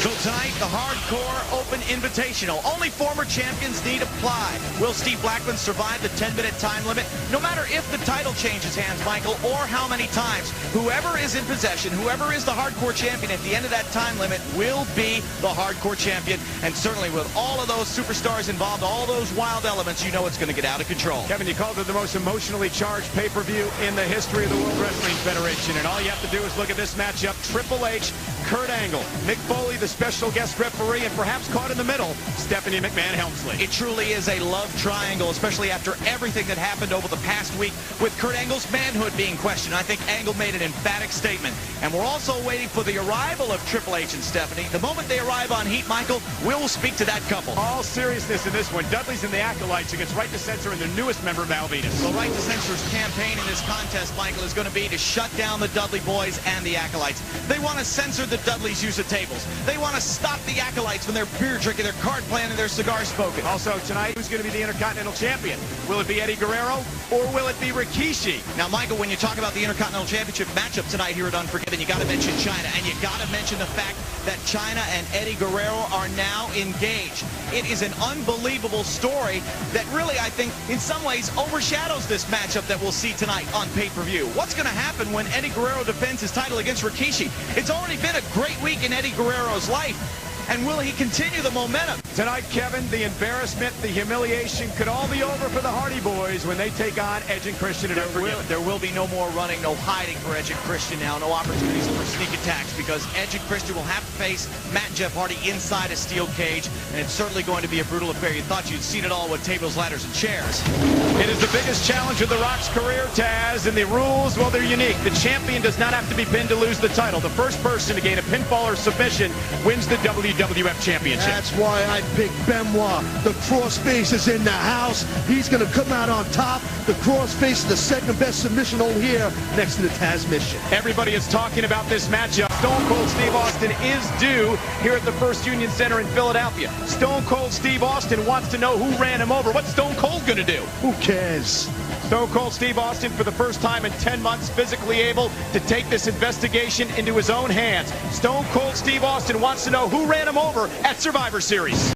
So tonight, the Hardcore Open Invitational. Only former champions need apply. Will Steve Blackman survive the 10-minute time limit? No matter if the title changes hands, Michael, or how many times, whoever is in possession, whoever is the Hardcore champion at the end of that time limit will be the Hardcore champion. And certainly with all of those superstars involved, all those wild elements, you know it's going to get out of control. Kevin, you called it the most emotionally charged pay-per-view in the history of the World Wrestling Federation. And all you have to do is look at this matchup. Triple H, Kurt Angle, Mick Foley, the special guest referee, and perhaps caught in the middle, Stephanie McMahon-Helmsley. It truly is a love triangle, especially after everything that happened over the past week with Kurt Angle's manhood being questioned. I think Angle made an emphatic statement. And we're also waiting for the arrival of Triple H and Stephanie. The moment they arrive on Heat, Michael, we'll speak to that couple. All seriousness in this one. Dudley's and the Acolytes against Right to Censor and their newest member, Val Venus. Well, Right to Censor's campaign in this contest, Michael, is going to be to shut down the Dudley Boys and the Acolytes. They want to censor the Dudleys' use of tables. They want to stop the Acolytes when they're beer drinking, their card playing, and their cigar smoking. Also tonight, who's going to be the Intercontinental Champion? Will it be Eddie Guerrero or will it be Rikishi? Now, Michael, when you talk about the Intercontinental Championship matchup tonight here at Unforgiven, you got to mention China, and you got to mention the fact that China and Eddie Guerrero are now engaged. It is an unbelievable story that really, I think, in some ways overshadows this matchup that we'll see tonight on pay-per-view. What's going to happen when Eddie Guerrero defends his title against Rikishi? It's already been a great week in Eddie Guerrero's life. And will he continue the momentum? Tonight, Kevin, the embarrassment, the humiliation could all be over for the Hardy Boys when they take on Edge and Christian at Unforgiven. There will be no more running, no hiding for Edge and Christian now, no opportunities for sneak attacks, because Edge and Christian will have to face Matt and Jeff Hardy inside a steel cage, and it's certainly going to be a brutal affair. You thought you'd seen it all with tables, ladders, and chairs. It is the biggest challenge of The Rock's career, Taz, and the rules, well, they're unique. The champion does not have to be pinned to lose the title. The first person to gain a pinfall or submission wins the WWF Championship. That's why I picked Benoit. The crossface is in the house. He's going to come out on top. The crossface is the second best submission over here next to the Taz mission. Everybody is talking about this matchup. Stone Cold Steve Austin is due here at the First Union Center in Philadelphia. Stone Cold Steve Austin wants to know who ran him over. What's Stone Cold going to do? Who cares? Stone Cold Steve Austin, for the first time in 10 months, physically able to take this investigation into his own hands. Stone Cold Steve Austin wants to know who ran him over at Survivor Series.